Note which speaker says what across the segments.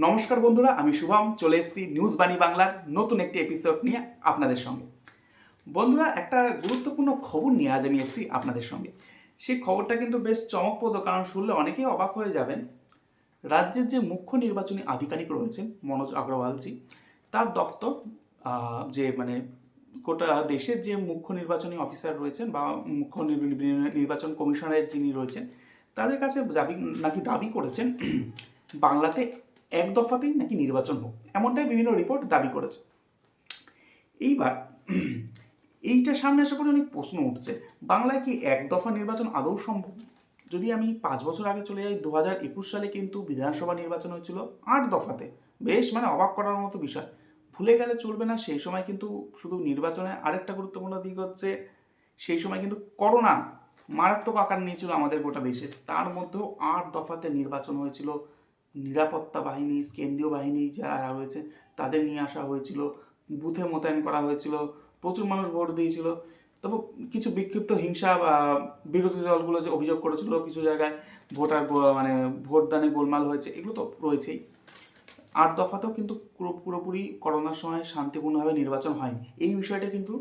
Speaker 1: নমস্কার বন্ধুরা, আমি শুভম চলে এসেছি নিউজ বাণী বাংলার নতুন একটি এপিসোড নিয়ে আপনাদের সঙ্গে। বন্ধুরা, একটা গুরুত্বপূর্ণ খবর নিয়ে আজ আমি এসেছি আপনাদের সঙ্গে। সেই খবরটা কিন্তু বেশ চমকপ্রদ, কারণ শুনলে অনেকেই অবাক হয়ে যাবেন। রাজ্যের যে মুখ্য নির্বাচনী আধিকারিক রয়েছেন মনোজ আগরওয়ালজি, তার দফতর যে গোটা দেশের যে মুখ্য নির্বাচনী অফিসার রয়েছেন বা মুখ্য নির্বাচন কমিশনার যিনি রয়েছেন, তাদের কাছে দাবি করেছেন বাংলাতে এক দফাতেই নাকি নির্বাচন হোক, এমনটাই বিভিন্ন রিপোর্ট দাবি করেছে। এইবার এইটা সামনে আসার পরে অনেক প্রশ্ন উঠছে, বাংলায় কি এক দফা নির্বাচন আদৌ সম্ভব? যদি আমি 5 বছর আগে চলে যাই, 2021 সালে কিন্তু বিধানসভা নির্বাচন হয়েছিল 8 দফাতে। বেশ অবাক করার মতো বিষয়। ভুলে গেলে চলবে না, সেই সময় কিন্তু শুধু নির্বাচনে আরেকটা গুরুত্বপূর্ণ দিক হচ্ছে, সেই সময় কিন্তু করোনা মারাত্মক আকার নিয়েছিল আমাদের গোটা দেশে। তার মধ্যেও 8 দফাতে নির্বাচন হয়েছিল। নিরাপত্তা বাহিনী, কেন্দ্রীয় বাহিনী যারা রয়েছে তাদের নিয়ে আসা হয়েছিল, বুথে মোতায়েন করা হয়েছিল, প্রচুর মানুষ ভোট দিয়েছিল। তবে কিছু বিক্ষিপ্ত হিংসা বা বিরোধী দলগুলো যে অভিযোগ করেছিল কিছু জায়গায় ভোটদানে গোলমাল হয়েছে, এগুলো তো রয়েছেই। 8 দফাতেও কিন্তু পুরোপুরি করোনার সময় শান্তিপূর্ণভাবে নির্বাচন হয়নি। এই বিষয়টা কিন্তু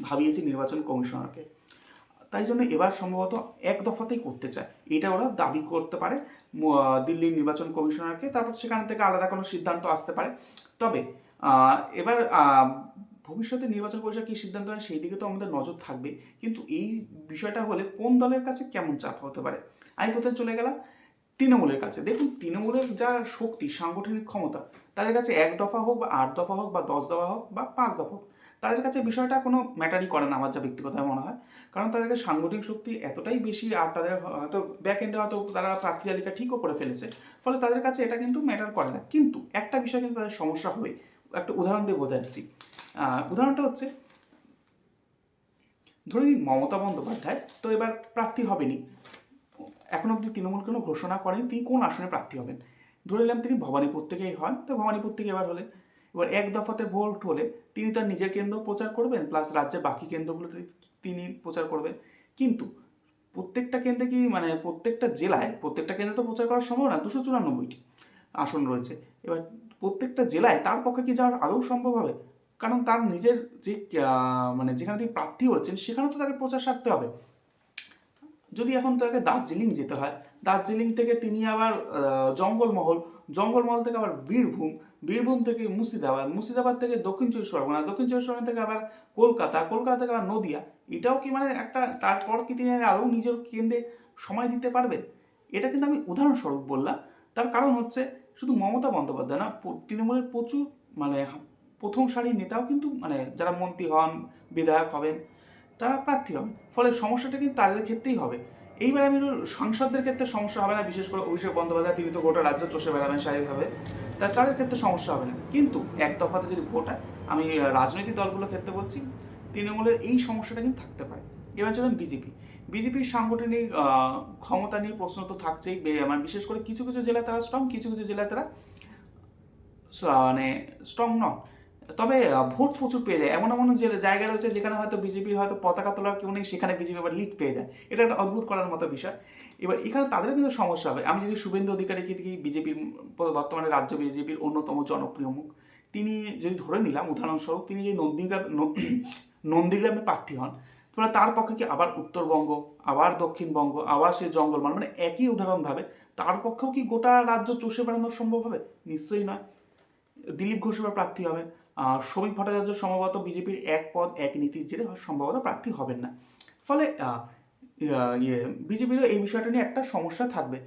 Speaker 1: ভাবিয়েছে নির্বাচন কমিশনারকে। তাই জন্য এবার সম্ভবত এক দফাতেই করতে চায়, এটা ওরা দাবি করতে পারে দিল্লির নির্বাচন কমিশনারকে। তারপর সেখান থেকে আলাদা কোনো সিদ্ধান্ত আসতে পারে। তবে এবার ভবিষ্যতে নির্বাচন কমিশন কী সিদ্ধান্ত নেয় সেই দিকে তো আমাদের নজর থাকবে। কিন্তু এই বিষয়টা হলে কোন দলের কাছে কেমন চাপ হতে পারে? আমি কোথায় চলে গেলাম, তৃণমূলের কাছে। দেখুন, তৃণমূলের যা শক্তি, সাংগঠনিক ক্ষমতা, তাদের কাছে 1 দফা হোক বা 8 দফা হোক বা 10 দফা হোক বা 5 দফা হোক, তাদের কাছে বিষয়টা কোনো ম্যাটারই করে না আমার যা ব্যক্তিগতভাবে মনে হয়। কারণ তাদেরকে সাংগঠনিক শক্তি এতটাই বেশি, আর তাদের হয়তো ব্যাক এন্ডে হয়তো তারা প্রার্থী তালিকা ঠিকও করে ফেলেছে, ফলে তাদের কাছে এটা কিন্তু ম্যাটার করে না। কিন্তু একটা বিষয় কিন্তু তাদের সমস্যা হবে, একটা উদাহরণ দিয়ে বোঝাচ্ছি। উদাহরণটা হচ্ছে, ধরে নিন মমতা বন্দ্যোপাধ্যায় তো এবার প্রার্থী হবেনি, এখন অব্দি তৃণমূল কোনো ঘোষণা করেন তিনি কোন আসনে প্রার্থী হবেন। ধরে নিলাম তিনি ভবানীপুর থেকেই হন, তো ভবানীপুর থেকে এবার হলেন। এবার এক দফাতে ভোট হলে তিনি তার নিজের কেন্দ্র প্রচার করবেন, প্লাস রাজ্যের বাকি কেন্দ্রগুলোতে তিনি প্রচার করবেন। কিন্তু প্রত্যেকটা কেন্দ্রে কি প্রত্যেকটা জেলায়, প্রত্যেকটা কেন্দ্রে তো প্রচার করা সম্ভব না, 294টি আসন রয়েছে। এবার প্রত্যেকটা জেলায় তার পক্ষে কি যাওয়ার আদৌ সম্ভব হবে? কারণ তার নিজের যে যেখানে তিনি প্রার্থী হচ্ছেন সেখানে তো তাকে প্রচার সারতে হবে। যদি এখন তাকে দার্জিলিং যেতে হয়, দার্জিলিং থেকে তিনি আবার জঙ্গলমহল, জঙ্গলমহল থেকে আবার বীরভূম, বীরভূম থেকে মুর্শিদাবাদ, মুর্শিদাবাদ থেকে দক্ষিণ চব্বিশ পরগনা, দক্ষিণ চব্বিশ পরগনা থেকে আবার কলকাতা, কলকাতা থেকে আবার নদিয়া, এটাও কি একটা, তারপর কি তিনি আরও নিজের কেন্দ্রে সময় দিতে পারবেন? এটা কিন্তু আমি উদাহরণস্বরূপ বললাম। তার কারণ হচ্ছে, শুধু মমতা বন্দ্যোপাধ্যায় না, তৃণমূলের প্রচুর মানে প্রথম সারির নেতাও কিন্তু যারা মন্ত্রী হন, বিধায়ক হবেন, তারা প্রার্থী হবে। ফলে সমস্যাটা কিন্তু তাদের ক্ষেত্রেই হবে। এইবার আমি সাংসদদের ক্ষেত্রে সমস্যা হবে না, বিশেষ করে অভিষেক বন্দ্যোপাধ্যায়, তিনি তো গোটা রাজ্য চষে বেড়াবেন স্বাভাবিকভাবে, তাদের ক্ষেত্রে সমস্যা হবে না। কিন্তু এক দফাতে যদি ভোট হয়, আমি রাজনৈতিক দলগুলোর ক্ষেত্রে বলছি, তৃণমূলের এই সমস্যাটা কিন্তু থাকতে পারে। এবার চলেন বিজেপির সাংগঠনিক ক্ষমতা নিয়ে প্রশ্ন তো থাকছেই। বিশেষ করে কিছু কিছু জেলায় তারা স্ট্রং, কিছু কিছু জেলায় তারা স্ট্রং নন। তবে ভোট প্রচুর পেয়ে যায়। এমন এমন যে জায়গা রয়েছে যেখানে হয়তো বিজেপির হয়তো পতাকা তোলার কেউ নেই, সেখানে বিজেপি আবার লিড পেয়ে যায়। এটা একটা অদ্ভুত করার মতো বিষয়। এবার এখানে তাদেরও কিন্তু সমস্যা হবে। আমি যদি শুভেন্দু অধিকারীকে দেখি, বিজেপির বর্তমানে রাজ্য বিজেপির অন্যতম জনপ্রিয় মুখ, তিনি যদি ধরে নিলাম উদাহরণস্বরূপ, তিনি যে নন্দীগ্রামে প্রার্থী হন, তাহলে তার পক্ষে কি আবার উত্তরবঙ্গ, আবার দক্ষিণবঙ্গ, আবার সেই জঙ্গলমহল, একই উদাহরণভাবে তার পক্ষেও কি গোটা রাজ্য চষে বেড়ানো সম্ভব হবে? নিশ্চয়ই নয়। দিলীপ ঘোষ এবার প্রার্থী হবেন, শ্রমিক ভট্টাচার্য সম্ভবত বিজেপির এক পদ এক নীতির জেরে সম্ভবত প্রার্থী হবেন না। ফলে বিজেপিরও এই বিষয়টা নিয়ে একটা সমস্যা থাকবে।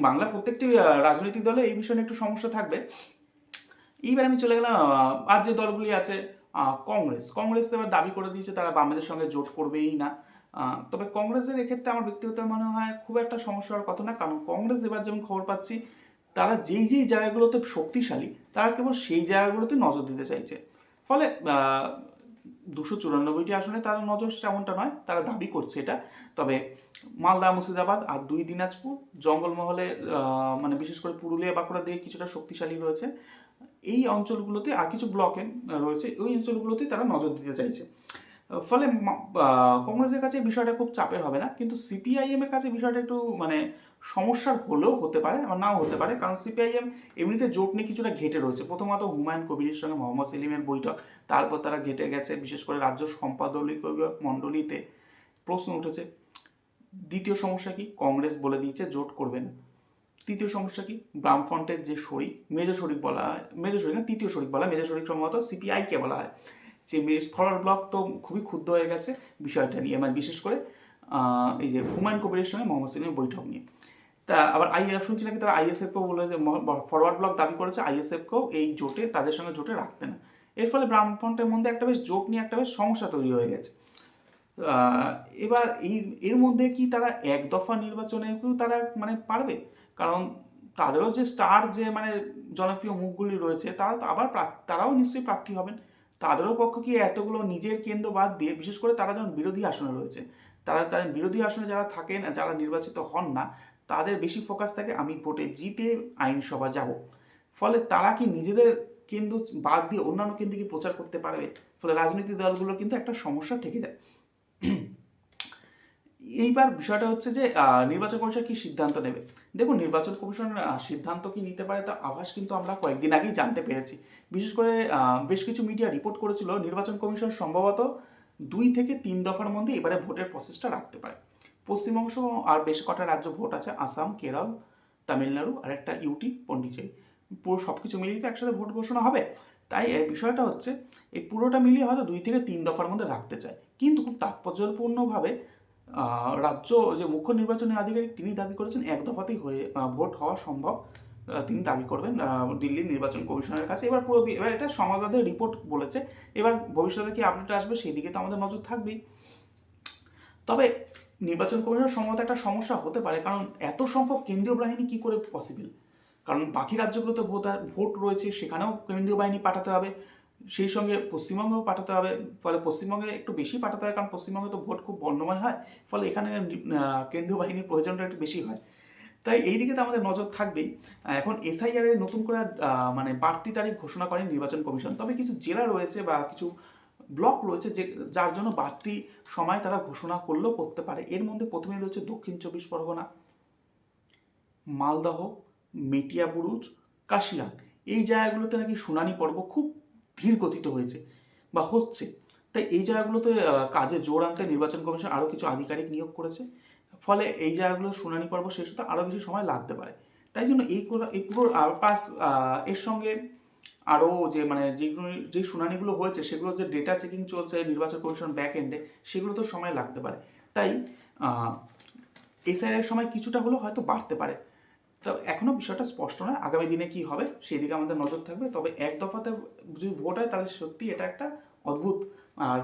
Speaker 1: বাংলার প্রত্যেকটি রাজনৈতিক দলে এই বিষয়ে একটু সমস্যা থাকবে। এইবার আমি চলে গেলাম আর যে দলগুলি আছে, কংগ্রেস তো এবার দাবি করে দিয়েছে তারা বামেদের সঙ্গে জোট করবেই না। তবে কংগ্রেসের এক্ষেত্রে আমার ব্যক্তিগত মনে হয় খুব একটা সমস্যা হওয়ার কথা না, কারণ কংগ্রেস এবার যেমন খবর পাচ্ছি, তারা যেই যেই জায়গাগুলোতে শক্তিশালী, তারা কেবল সেই জায়গাগুলোতে নজর দিতে চাইছে। ফলে 294টি আসনে তারা নজর তেমনটা নয়, তারা দাবি করছে এটা। তবে মালদা, মুর্শিদাবাদ আর 2 দিনাজপুর, জঙ্গলমহলে বিশেষ করে পুরুলিয়া, বাঁকুড়া দিয়ে কিছুটা শক্তিশালী রয়েছে। এই অঞ্চলগুলোতে আর কিছু ব্লকে রয়েছে, ওই অঞ্চলগুলোতে তারা নজর দিতে চাইছে। ফলে কংগ্রেসের কাছে বিষয়টা খুব চাপের হবে না, কিন্তু সিপিআইএম এর কাছে বিষয়টা একটু সমস্যার হলেও হতে পারে আবার নাও হতে পারে, কারণ সিপিআইএম এমনিতে জোট নিয়ে কিছুটা ঘেটে রয়েছে। প্রথমত হুমায়ুন কবিরের সঙ্গে মোহাম্মদ সেলিমের বৈঠক, তারপর তারা ঘেটে গেছে, বিশেষ করে রাজ্য সম্পাদকীয় মণ্ডলীতে প্রশ্ন উঠেছে। দ্বিতীয় সমস্যা কি? কংগ্রেস বলে দিয়েছে জোট করবে না। তৃতীয় সমস্যা কি? বামফ্রন্টের যে শরিক, মেজর শরিক বলা হয়, মেজর শরিক না তৃতীয় শরিক বলা, মেজর শরিক সম্ভবত সিপিআইকে বলা হয়, যে ফরওয়ার্ড ব্লক তো খুবই ক্ষুব্ধ হয়ে গেছে বিষয়টা নিয়ে, মানে বিশেষ করে এই যে হুমায়ুন কবিরের সঙ্গে মোহাম্মদ সেলিমের বৈঠক নিয়ে। তা আবার শুনছি নাকি তারা আইএসএফকেও বলে যে ফরওয়ার্ড ব্লক দাবি করেছে আইএসএফকেও এই জোটে, তাদের সঙ্গে জোটে রাখতে না। এর ফলে বামফ্রন্টের মধ্যে একটা বেশ জোট নিয়ে একটা বেশ সমস্যা তৈরি হয়ে গেছে। এবার এর মধ্যে কি তারা এক দফা নির্বাচনেও তারা মানে পারবে? কারণ তাদেরও যে স্টার যে মানে জনপ্রিয় মুখগুলি রয়েছে, তারা তো আবার তারাও নিশ্চয়ই প্রার্থী হবেন। তাদেরও পক্ষে কি এতগুলো নিজের কেন্দ্র বাদ দিয়ে, বিশেষ করে তারা যখন বিরোধী আসনে রয়েছে, তাদের বিরোধী আসনে যারা থাকেন, যারা নির্বাচিত হন না, তাদের বেশি ফোকাস থাকে আমি ভোটে জিতে আইনসভা যাব। ফলে তারা কি নিজেদের কেন্দ্র বাদ দিয়ে অন্যান্য কেন্দ্রে কি প্রচার করতে পারবে? ফলে রাজনৈতিক দলগুলোর কিন্তু একটা সমস্যা থেকে যায়। এইবার বিষয়টা হচ্ছে যে নির্বাচন কমিশন কি সিদ্ধান্ত নেবে। দেখুন, নির্বাচন কমিশন সিদ্ধান্ত কি নিতে পারে তার আভাস কিন্তু আমরা কয়েকদিন আগেই জানতে পেরেছি। বিশেষ করে বেশ কিছু মিডিয়া রিপোর্ট করেছিল নির্বাচন কমিশন সম্ভবত 2 থেকে 3 দফার মধ্যে এবারে ভোটের প্রসেসটা রাখতে পারে। পশ্চিমবঙ্গ সহ আর বেশ কটা রাজ্য ভোট আছে, আসাম, কেরল, তামিলনাড়ু আর একটা ইউটি, পন্ডিচেরি। পুরো সব কিছু মিলিয়ে তো একসাথে ভোট ঘোষণা হবে। তাই এই বিষয়টা হচ্ছে এই পুরোটা মিলিয়ে হয়তো 2 থেকে 3 দফার মধ্যে রাখতে চায়, কিন্তু খুব তাৎপর্যপূর্ণভাবে রাজ্য যে মুখ্য নির্বাচনী আধিকারিক তিনি দাবি করেছেন এক দফাতেই হয়ে ভোট হওয়া সম্ভব। তিনি দাবি করবেন দিল্লির নির্বাচন কমিশনের কাছে। এবার এটা সংবাদদাতার রিপোর্ট বলেছে। এবার ভবিষ্যতে কি আপডেট আসবে সেই দিকে তো আমাদের নজর থাকবেই। তবে নির্বাচন কমিশনের সম্ভবত একটা সমস্যা হতে পারে, কারণ এত সংখ্যক কেন্দ্রীয় বাহিনী কি করে পসিবল? কারণ বাকি রাজ্যগুলোতে ভোট রয়েছে, সেখানেও কেন্দ্রীয় বাহিনী পাঠাতে হবে, সেই সঙ্গে পশ্চিমবঙ্গেও পাঠাতে হবে। ফলে পশ্চিমবঙ্গে একটু বেশি পাঠাতে হয়, কারণ পশ্চিমবঙ্গে তো ভোট খুব বর্ণময় হয়। ফলে এখানে কেন্দ্রীয় বাহিনীর প্রয়োজনটা একটু বেশি হয়। তাই এই দিকে তো আমাদের নজর থাকবেই। এখন এসআইআর এর নতুন করে মানে বাড়তি তারিখ ঘোষণা করেন নির্বাচন কমিশন। তবে কিছু জেলা রয়েছে বা কিছু ব্লক রয়েছে যে যার জন্য বাড়তি সময় তারা ঘোষণা করলেও করতে পারে। এর মধ্যে প্রথমেই রয়েছে দক্ষিণ 24 পরগনা, মালদহ, মেটিয়াবুরুজ, কাশিয়াং। এই জায়গাগুলোতে নাকি শুনানি পর্ব খুব ধীর গতিতে হয়েছে বা হচ্ছে। তাই এই জায়গাগুলোতে কাজে জোর আনতে নির্বাচন কমিশন আরও কিছু আধিকারিক নিয়োগ করেছে। ফলে এই জায়গাগুলোর শুনানি পর্ব শেষ হতে আরও বেশি সময় লাগতে পারে। তাই জন্য এই পুরো প্লাস এর সঙ্গে আরও যে মানে যে শুনানিগুলো হয়েছে সেগুলোর যে ডেটা চেকিং চলছে নির্বাচন কমিশন ব্যাক এন্ডে, সেগুলো তো সময় লাগতে পারে। তাই এসআইআর এর সময় কিছুটা হলেও হয়তো বাড়তে পারে। তবে এখনও বিষয়টা স্পষ্ট নয়, আগামী দিনে কি হবে সেই দিকে আমাদের নজর থাকবে। তবে এক দফাতে যদি ভোট হয় তাহলে সত্যি এটা একটা অদ্ভুত আর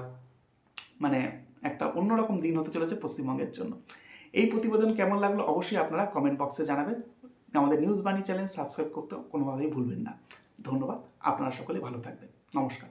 Speaker 1: মানে একটা অন্যরকম দিন হতে চলেছে পশ্চিমবঙ্গের জন্য। এই প্রতিবেদন কেমন লাগলো অবশ্যই আপনারা কমেন্ট বক্সে জানাবেন। আমাদের নিউজ বাণী চ্যানেল সাবস্ক্রাইব করতে কোনোভাবেই ভুলবেন না। ধন্যবাদ। আপনারা সকলে ভালো থাকবেন। নমস্কার।